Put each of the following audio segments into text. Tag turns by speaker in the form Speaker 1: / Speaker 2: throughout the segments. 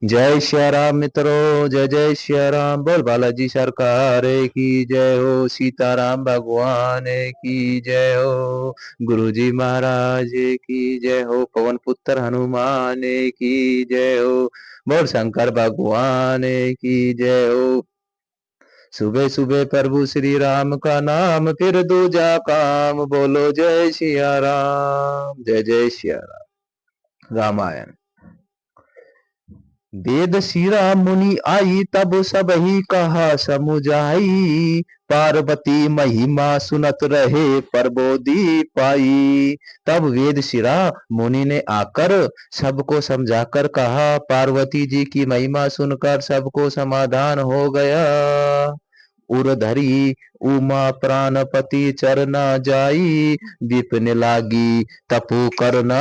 Speaker 1: जय श्री राम मित्रों, जय जय श्री राम। बोल बालाजी सरकार की जय हो। सीताराम भगवान की जय हो। गुरुजी महाराज की जय हो। पवन पुत्र हनुमान की जय हो। बोल शंकर भगवान की जय हो। सुबह सुबह प्रभु श्री राम का नाम, फिर दूजा काम। बोलो जय सिया राम, जय जय सिया राम। रामायण। वेद शिरा मुनि आई, तब सब ही कहा समुझाई। पार्वती महिमा सुनत रहे, प्रबोधि पाई। तब वेद शिरा मुनि ने आकर सबको समझाकर कहा। पार्वती जी की महिमा सुनकर सबको समाधान हो गया। उरधरी उमा प्राणपति चरना जाई। विपिन लागी तपु करना,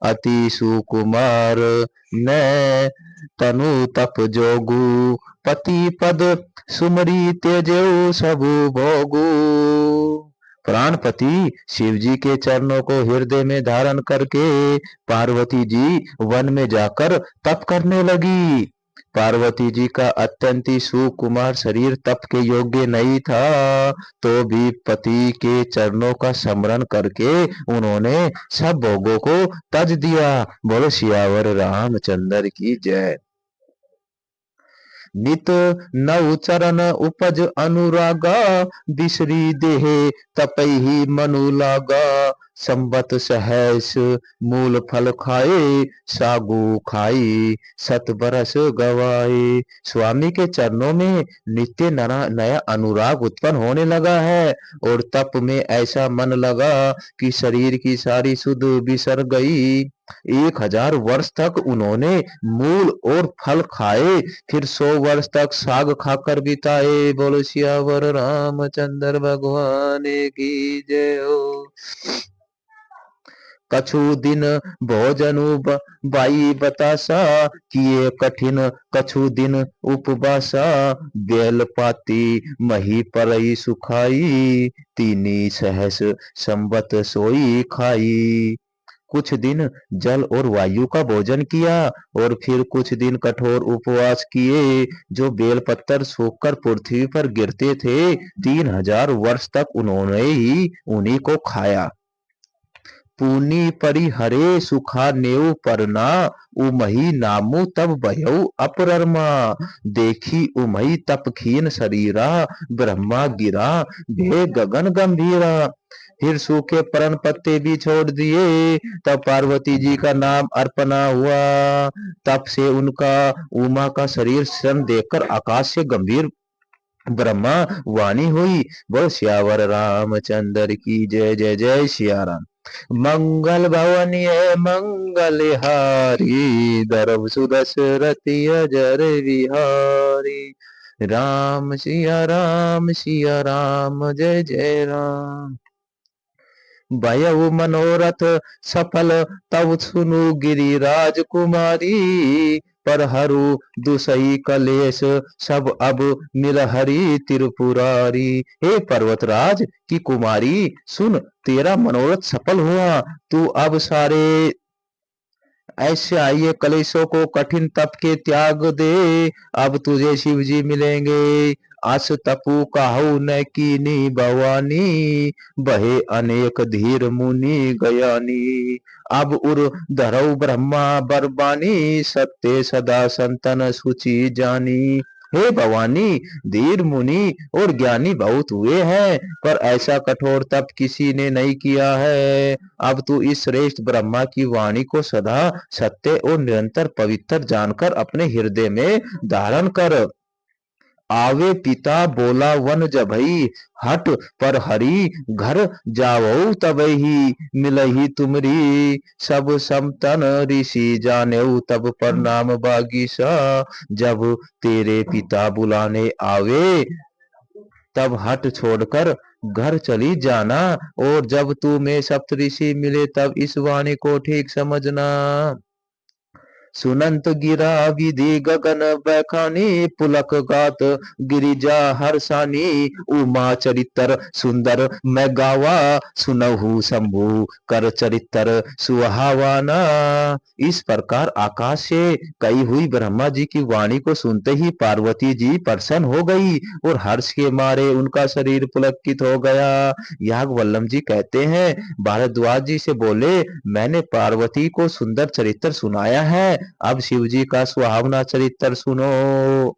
Speaker 1: अति सुकुमार मैं तनु तप जोगु। पति पद सुमरी तेजेऊ सबु भोगु। प्राणपति शिव जी के चरणों को हृदय में धारण करके पार्वती जी वन में जाकर तप करने लगी। पार्वती जी का अत्यंत ही सुकुमार शरीर तप के योग्य नहीं था, तो भी पति के चरणों का स्मरण करके उन्होंने सब भोगों को तज दिया। बोलो सियावर रामचंद्र की जय। नित नव चरण उपज अनुरागा, बिसरी देह तपहि मनु लागा। संबत सहस मूल फल खाए, सागु खाई सत बरस गवाए। स्वामी के चरणों में नित्य नया अनुराग उत्पन्न होने लगा है, और तप में ऐसा मन लगा कि शरीर की सारी सुध बिसर गई। 1000 वर्ष तक उन्होंने मूल और फल खाए, फिर 100 वर्ष तक साग खाकर बिताए। बोलो सियावर रामचंद्र भगवान की जय हो। कछु दिन भोजनु बाई बतासा, किए कठिन कछु दिन उपवासा। बेल पाती मही परई सुखाई, तीनी सहस संबत सोई खाई। कुछ दिन जल और वायु का भोजन किया, और फिर कुछ दिन कठोर उपवास किए। जो बेलपत्र सूखकर पृथ्वी पर गिरते थे, 3000 वर्ष तक उन्होंने ही उन्हीं को खाया। पूनी परिहरे सुखा नेव परना, उमही नामु तब भयउ अपरमा। देखी उमही तपखीन शरीरा, ब्रह्मा गिरा भे गगन गंभीरा। फिर सूखे परण पत्ते भी छोड़ दिए, तब पार्वती जी का नाम अर्पणा हुआ। तब से उनका उमा का शरीर श्रम देकर आकाश से गंभीर ब्रह्मा वाणी हुई। बोल सियावर रामचंद्र की जय। जय जय सिया राम। मंगल भवन ये मंगल हारी, धर्म सुदशरथि अजर विहारी। राम सिया राम जय जय राम। भयउ मनोरथ सफल तब सुनु गिरिराज कुमारी। पर हरु दुसई कलेश सब अब निरहरी त्रिपुरारी। हे पर्वतराज की कुमारी, सुन तेरा मनोरथ सफल हुआ। तू अब सारे ऐसे आइए कलेशों को कठिन तप के त्याग दे। अब तुझे शिव जी मिलेंगे। अस तपु काहू न कीनी भवानी, बहे अनेक धीर मुनि गयानी। अब उर धरऊ ब्रह्मा बरबानी, सत्य सदा संतन सुचि जानी। हे भवानी, धीर मुनि और ज्ञानी बहुत हुए हैं, पर ऐसा कठोर तप किसी ने नहीं किया है। अब तू इस श्रेष्ठ ब्रह्मा की वाणी को सदा सत्य और निरंतर पवित्र जानकर अपने हृदय में धारण कर। आवे पिता बोला वन जभई, हट पर हरि घर जावऊ तबहि। मिलही तुमरी सब समतन, ऋषि जानेऊ तब प्रणाम बागीसा। जब तेरे पिता बुलाने आवे, तब हट छोड़कर घर चली जाना। और जब तू में सप्तऋषि मिले, तब इस वाणी को ठीक समझना। सुनंत गिरा विधि गगन बैखानी, पुलक गात गिरिजा हर्षानी। उमा चरित्र सुंदर मैं गावा, सुनहु शंभु कर चरित्र सुहावाना। इस प्रकार आकाश से कही हुई ब्रह्मा जी की वाणी को सुनते ही पार्वती जी प्रसन्न हो गई और हर्ष के मारे उनका शरीर पुलकित हो गया। याज्ञवल्लभ जी कहते हैं, भारद्वाज जी से बोले, मैंने पार्वती को सुंदर चरित्र सुनाया है, अब शिव जी का सुहावना चरित्र सुनो।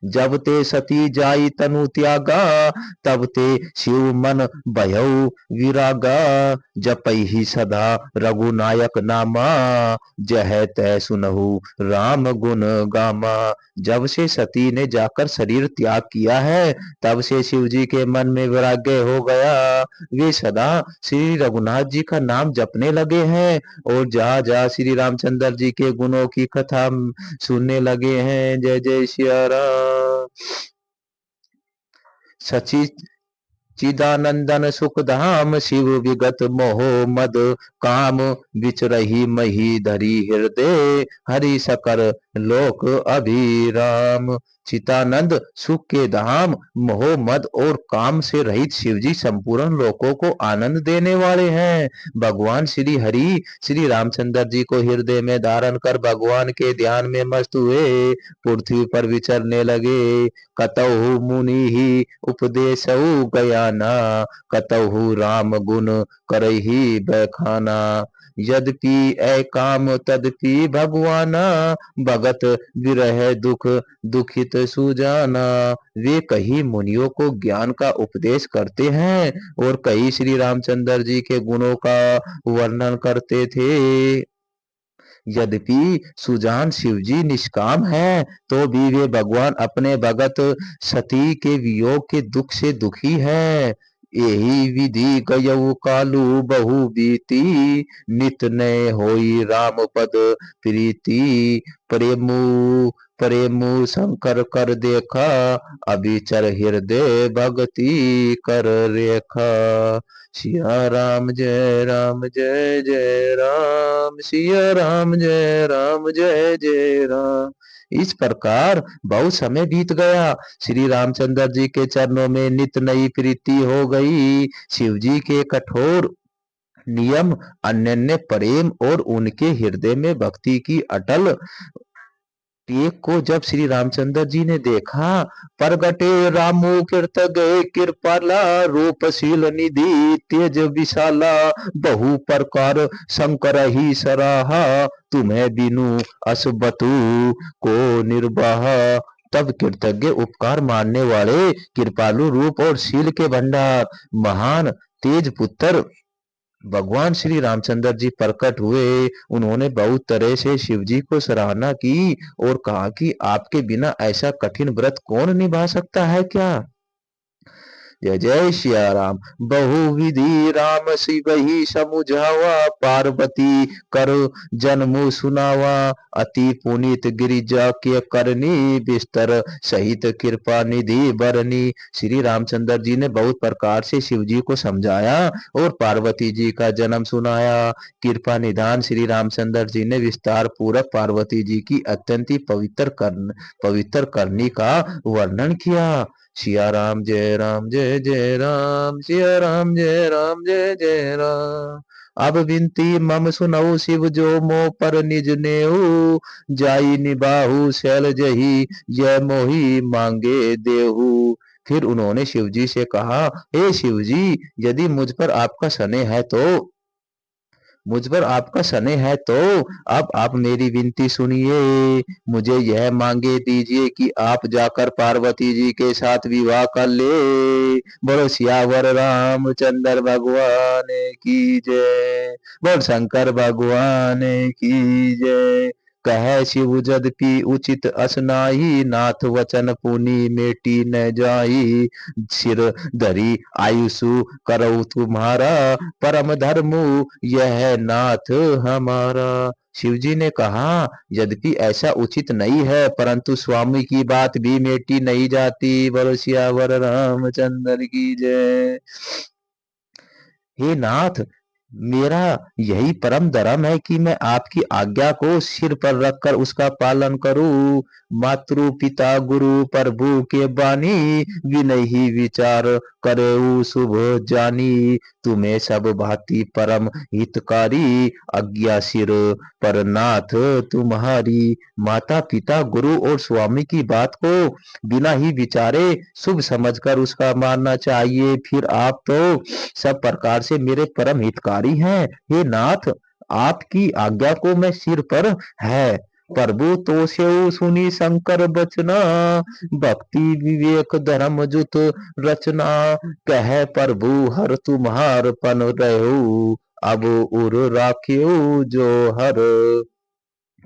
Speaker 1: जब ते सती जाई तनु त्यागा, तब ते शिव मन भयउ विरागा। जपहि सदा रघुनायक नामा, जह तै सुनहु राम गुण गामा। जब से सती ने जाकर शरीर त्याग किया है, तब से शिव जी के मन में वैराग्य हो गया। वे सदा श्री रघुनाथ जी का नाम जपने लगे हैं और जहाँ जहाँ श्री रामचंद्र जी के गुणों की कथा सुनने लगे हैं। जय जय सिया राम। सची चिदानंदन सुख धाम, शिव विगत मोह मद काम। विचरही मही धरी हृदय, हरि सकल लोक अभिराम। चितानंद सुख के धाम, मोह मद और काम से रहित शिवजी संपूर्ण लोकों को आनंद देने वाले हैं। भगवान श्री हरि श्री रामचंद्र जी को हृदय में धारण कर भगवान के ध्यान में मस्त हुए पृथ्वी पर विचरने लगे। कतहु मुनि ही उपदेशउ गयाना, कतहु राम गुण करही बखाना। यद्यपि ऐ काम तदपि भगवाना, भगत विरह दुख दुखित सुजाना। वे कई मुनियों को ज्ञान का उपदेश करते हैं और कई श्री रामचंद्र जी के गुणों का वर्णन करते थे। यद्यपि सुजान शिवजी निष्काम है, तो भी वे भगवान अपने भगत सती के वियोग के दुख से दुखी है। यही विधि गयउ कालू बहु बीती, नित नय होई राम पद प्रीति। प्रेमु प्रेमु शंकर कर देखा, अभिचर हृदय भक्ति कर रेखा। सिया राम जय राम जय जय राम, सिया राम जय राम जय जय राम। इस प्रकार बहुत समय बीत गया। श्री रामचंद्र जी के चरणों में नित नई प्रीति हो गई। शिव जी के कठोर नियम, अनन्य प्रेम और उनके हृदय में भक्ति की अटल टेक को जब श्री रामचंद्र जी ने देखा, प्रगटे रामू कीर्त गए कृपाला। रूपशील निधि तेज विशाला, बहु प्रकार शंकर ही सराहा। तुम्हें बिनु असबतु को निर्वाह। तब कृतज्ञ उपकार मानने वाले, कृपालु रूप और शील के भंडार, महान तेज पुत्र भगवान श्री रामचंद्र जी प्रकट हुए। उन्होंने बहुत तरह से शिव जी को सराहना की और कहा कि आपके बिना ऐसा कठिन व्रत कौन निभा सकता है क्या। जय जय सिया राम। बहुविधि राम शिव ही समुझावा, पार्वती कर जन्म सुनावा। अति पुनीत गिरिजा के करनी, बिस्तर सहित कृपा निधि बरनी। श्री रामचंद्र जी ने बहुत प्रकार से शिव जी को समझाया और पार्वती जी का जन्म सुनाया। कृपा निधान श्री रामचंद्र जी ने विस्तार पूर्वक पार्वती जी की अत्यंत ही पवित्र करनी का वर्णन किया। सिया राम जय राम जय जय राम, सिया राम जय राम जय जय राम। अब विनती मम सुनऊ, शिव जो मो पर निज नेऊ। जाई निबाहु शैल जही, जय मोही मांगे देहू। फिर उन्होंने शिव जी से कहा, हे शिव जी, यदि मुझ पर आपका स्नेह है तो अब आप मेरी विनती सुनिए। मुझे यह मांगे दीजिए कि आप जाकर पार्वती जी के साथ विवाह कर ले। बोलो सियावर रामचंद्र भगवान की जय, बोल शंकर भगवान की जय। कह शिव जदपि उचित असनाही, नाथ वचन पुनि मेटी न जाई। सिर धरी आयुषु करऊ तुम्हारा, परम धर्म यह नाथ हमारा। शिव जी ने कहा, यद्यपि ऐसा उचित नहीं है, परंतु स्वामी की बात भी मेटी नहीं जाती। बोलो सियावर रामचंद्र की जय। हे नाथ, मेरा यही परम धर्म है कि मैं आपकी आज्ञा को सिर पर रखकर उसका पालन करूं। मातृ पिता गुरु प्रभु के बानी, विनय ही विचार करेऊ शुभ जानी। तुम्हें सब भांति परम हितकारी, आज्ञा सिर पर नाथ तुम्हारी। माता पिता गुरु और स्वामी की बात को बिना ही विचारे शुभ समझकर उसका मानना चाहिए। फिर आप तो सब प्रकार से मेरे परम हितकारी हैं। हे नाथ, आपकी आज्ञा को मैं सिर पर है। प्रभु तो सेऊ सुनी शंकर बचना, भक्ति विवेक धर्म जुत रचना। कह प्रभु हर तुम्हार पन रहू, अब उर राख्यो जो हर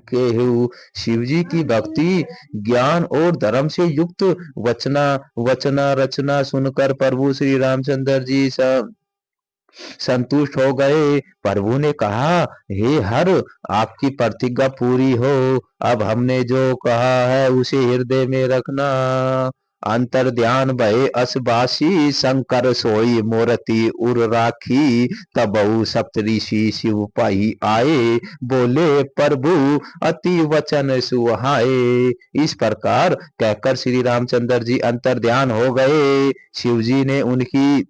Speaker 1: केहू। शिव जी की भक्ति ज्ञान और धर्म से युक्त वचना वचना रचना सुनकर प्रभु श्री रामचंद्र जी संतुष्ट हो गए। प्रभु ने कहा, हे हर, आपकी प्रतिज्ञा पूरी हो। अब हमने जो कहा है उसे हृदय में रखना। अंतर ध्यान भय असबासी, शंकर सोई मूर्ति उर राखी। तबहु सप्त ऋषि शिव पाई आए, बोले प्रभु अति वचन सुहाए। इस प्रकार कहकर श्री रामचंद्र जी अंतर ध्यान हो गए। शिव जी ने उनकी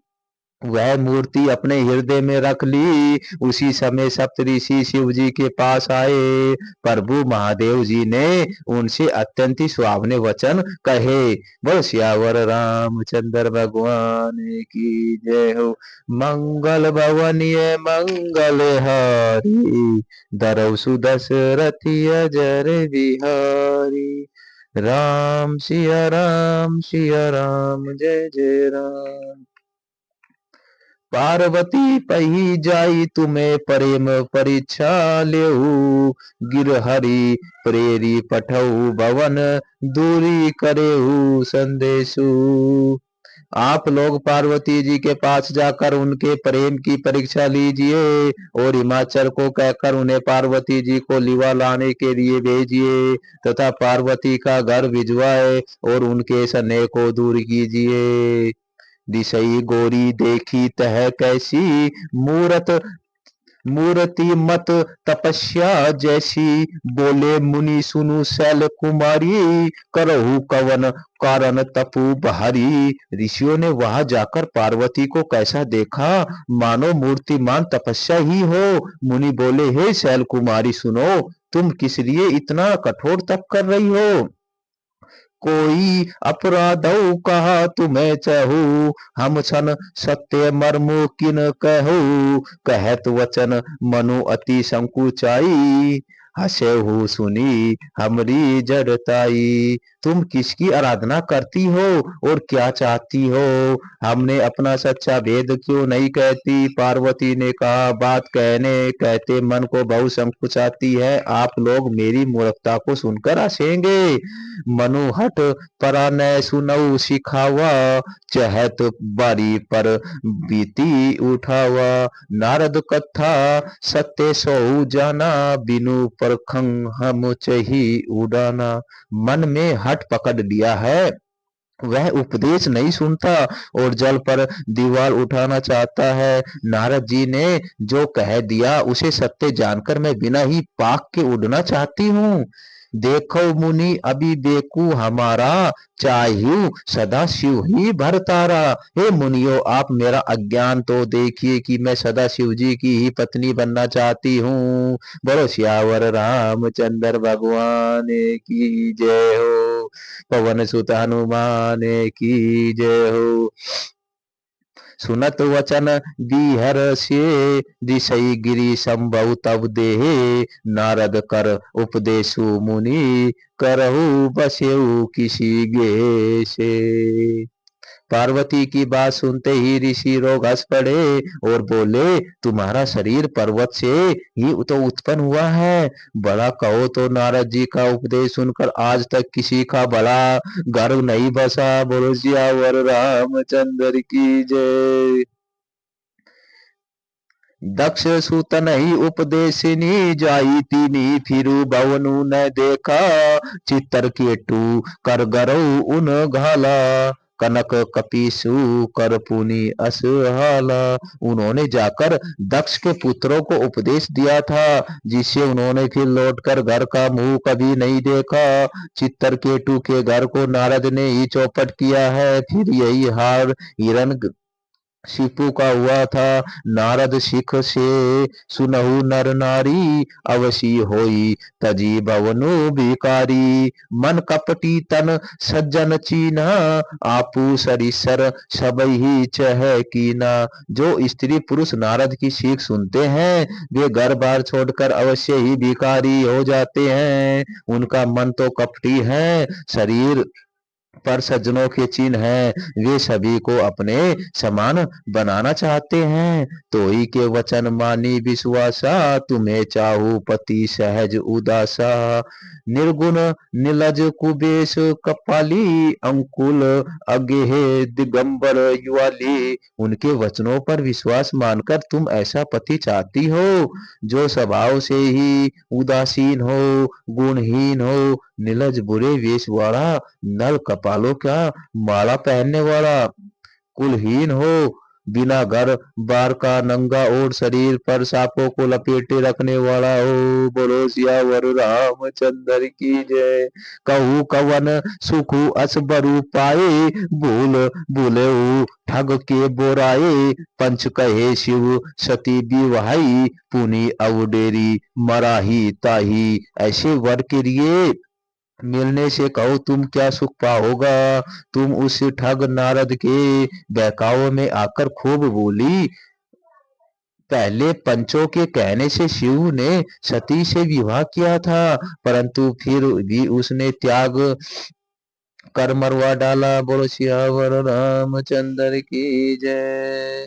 Speaker 1: वह मूर्ति अपने हृदय में रख ली। उसी समय सप्तऋषि शिव जी के पास आए। प्रभु महादेव जी ने उनसे अत्यंत ही सुहावने वचन कहे। बोल सियावर रामचंद्र भगवान की जय हो। मंगल भवनीय मंगल हारी, धरौ सुदशरथी अजर बिहारी। राम सिया राम जय जय राम। पार्वती पही जाई तुम्हें प्रेम परीक्षा लेहू। गिरहरि प्रेरी पठऊ भवन, दूरी करेहू संदेशु। आप लोग पार्वती जी के पास जाकर उनके प्रेम की परीक्षा लीजिए और हिमाचल को कहकर उन्हें पार्वती जी को लिवा लाने के लिए भेजिए तथा पार्वती का घर भिजवाए और उनके स्नेह को दूर कीजिए। दिसई गोरी देखी तह कैसी, मूरत मूर्ति मत तपस्या जैसी। बोले मुनि सुनु शैल कुमारी, करहु कवन कारण तपु बहारी। ऋषियों ने वहां जाकर पार्वती को कैसा देखा, मानो मूर्तिमान तपस्या ही हो। मुनि बोले, हे शैल कुमारी सुनो, तुम किस लिए इतना कठोर तप कर रही हो। कोई अपराधौ कहा तुम्हें चहु, हम छन सत्य मर्मु किन कहू। कहत वचन मनु अति संकुचाई, हसेहु सुनी हमरी जड़ताई। तुम किसकी आराधना करती हो और क्या चाहती हो, हमने अपना सच्चा भेद क्यों नहीं कहती। पार्वती ने कहा, बात कहने कहते मन को बहुत संकुचाती है। आप लोग मेरी मूर्खता को सुनकर हंसेंगे। मनुहट परा न सुनऊ सिखावा, चहत बारी पर बीती उठावा। नारद कथा सत्य सो जाना, बिनु परखंग हम चही उड़ाना। मन में हट पकड़ लिया है, वह उपदेश नहीं सुनता और जल पर दीवार उठाना चाहता है। नारद जी ने जो कह दिया उसे सत्य जानकर मैं बिना ही पाक के उड़ना चाहती हूँ। देखो मुनि अभी बेकू हमारा, चाहिए सदा शिव ही भरतारा। हे मुनियो, आप मेरा अज्ञान तो देखिए कि मैं सदा शिव जी की ही पत्नी बनना चाहती हूँ। बोलो सियावर रामचंद्र भगवान की जय हो। पवन सुत हनुमान की जय हो। सुनत वचन दीहर से, दिशई गिरी संभव तब देहे। नारद कर उपदेशु मुनि, करहु बसेऊ किसी गे से। पार्वती की बात सुनते ही ऋषि लोग हंस पड़े और बोले, तुम्हारा शरीर पर्वत से ही तो उत्पन्न हुआ है। बड़ा कहो तो नारद जी का उपदेश सुनकर आज तक किसी का बड़ा घर नहीं बसा। बोलो सियावर रामचंद्र की जय। दक्ष सुतन ही उपदेशिनी, जाई तीनी फिरु भवनु न देखा। चित्तर केटू कर गरऊ उन घाला, कनक कपीसु कर पुनि असहाला। उन्होंने जाकर दक्ष के पुत्रों को उपदेश दिया था, जिससे उन्होंने फिर लौटकर घर का मुंह कभी नहीं देखा। चित्रकेतु के घर को नारद ने ही चौपट किया है। फिर यही हार हिरण शिपु का हुआ था। नारद सिख से सुनहु नर नारी, अवसी होई तजी भवनु भिकारी। मन कपटी तन सज्जन चीना, आपू सरिसर सबहि चह कीना। जो स्त्री पुरुष नारद की सीख सुनते हैं, वे घर बार छोड़कर अवश्य ही भिखारी हो जाते हैं। उनका मन तो कपटी है, शरीर पर सज्जनों के चिन्ह हैं। वे सभी को अपने समान बनाना चाहते हैं। तो ही के वचन मानी विश्वासा, तुम्हें चाहू पति सहज उदासा। निर्गुण निलज कुबेश कपाली, अंकुल अगेह दिगंबर युवाली। उनके वचनों पर विश्वास मानकर तुम ऐसा पति चाहती हो, जो स्वभाव से ही उदासीन हो, गुणहीन हो, नीलज बुरे वेश वाला, नल कपालों का माला पहनने वाला, कुलहीन हो, बिना घर बार का नंगा और शरीर पर सांपों को लपेटे रखने वाला हो। बोलो सियावर रामचंद्र की जय। कहू कवन सुख असबरु पाए, भूल भूले ठग के बोराए। पंच कहे शिव सती विवाही, पुनि अवडेरी मराही ताही। ऐसे वर के लिए मिलने से कहो तुम क्या सुख पाओगा। तुम उस ठग नारद के बहकावे में आकर खूब बोली। पहले पंचों के कहने से शिव ने सती से विवाह किया था, परंतु फिर भी उसने त्याग कर मरवा डाला। बोलो सियावर रामचंद्र की जय।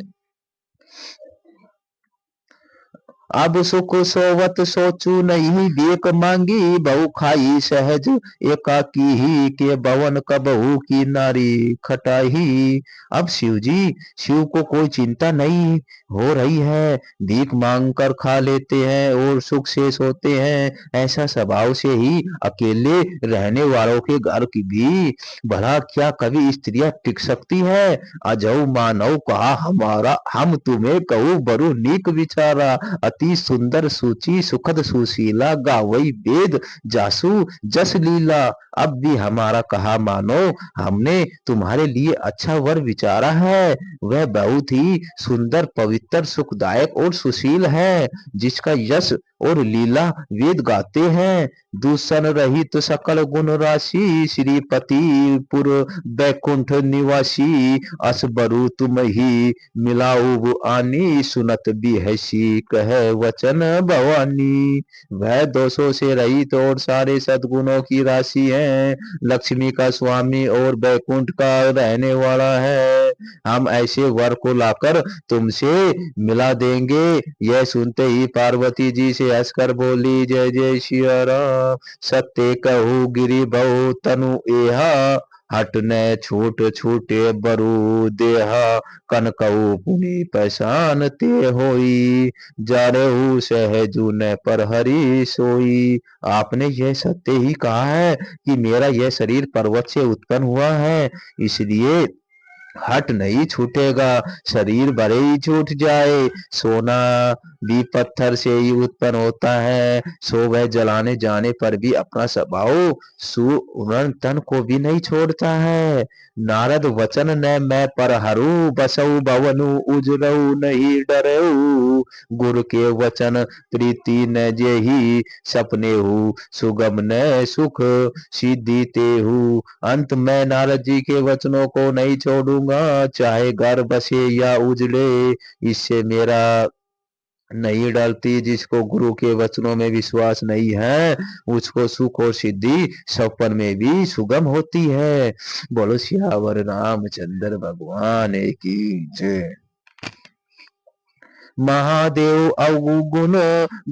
Speaker 1: अब सुख सोवत सोचू नहीं, बेक मांगी बहु खाई सहज एकाकी ही। के भवन कबहू की नारी खटाही। अब शिव को कोई चिंता नहीं हो रही है, भीख मांग कर खा लेते हैं और सुख से सोते हैं। ऐसा स्वभाव से ही अकेले रहने वालों के घर की भी भला क्या कभी स्त्रियां टिक सकती है। अजऊ मानव कहा हमारा, हम तुम्हें कहू बरु नीक विचारा। अति सुंदर सूची सुखद सुशीला, गावई वेद जासु जस लीला। अब भी हमारा कहा मानो, हमने तुम्हारे लिए अच्छा वर विचारा है। वह बहुत ही सुंदर पवित्र सुखदायक और सुशील है, जिसका यश और लीला वेद गाते हैं। दूषण रहित सकल गुण राशि, श्रीपति पुर बैकुंठ निवासी। असबरु तुम ही मिलाऊ आनी, सुनत बिहसी कह वचन भवानी। वह दोषों से रहित और सारे सद्गुणों की राशि है, लक्ष्मी का स्वामी और बैकुंठ का रहने वाला है। हम ऐसे वर को लाकर तुमसे मिला देंगे। यह सुनते ही पार्वती जी से हंसकर बोली, जय जय सिया राम। सत्य कहू गिरि बहु तनु एहा, हटने छूट छूटे बरु देहा। कनकऊ पुनि पहचान ते होई, जारहु सहजु न पर हरि सोई। आपने यह सत्य ही कहा है कि मेरा यह शरीर पर्वत से उत्पन्न हुआ है, इसलिए हट नहीं छूटेगा। शरीर भले ही छूट जाए, सोना भी पत्थर से ही उत्पन्न होता है, सो वह जलाने जाने पर भी अपना स्वभाव सुवर्ण तन को भी नहीं छोड़ता है। नारद वचन न मैं पर हरू, बसऊ भवनु उजरऊ नहीं डरऊ। गुरु के वचन प्रीति न जेहि, सपने हु सुगम न सुख सिद्धि ते हु। अंत में नारद जी के वचनों को नहीं छोड़ूंगा, चाहे घर बसे या उजड़े, इससे मेरा नहीं डरती। जिसको गुरु के वचनों में विश्वास नहीं है, उसको सुख और सिद्धि सपन में भी सुगम होती है। बोलो सियावर रामचंद्र भगवान की जय। महादेव अवगुण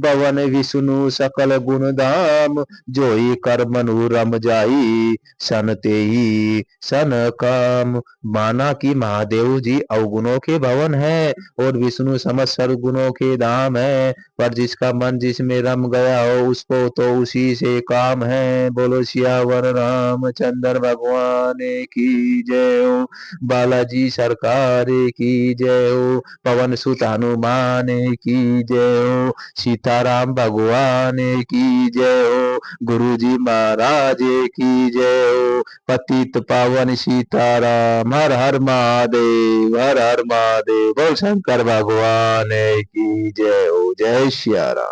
Speaker 1: भवन विष्णु सकल गुण धाम, जोई कर मनु रम जाई सन तेई सन काम। माना कि महादेव जी अवगुणों के भवन है और विष्णु समस्त सर्वगुणों के धाम है, पर जिसका मन जिसमें रम गया हो उसको तो उसी से काम है। बोलो सियावर रामचंद्र भगवान की जय हो, बालाजी सरकार की जय हो, पवन सुत हनुमान की जय हो, सीताराम भगवान की जय हो, गुरु जी महाराज की जय हो, पतित पावन सीताराम। हर हर महादेव, हर हर महादेव। बोल शंकर भगवान की जय हो। जय सिया राम।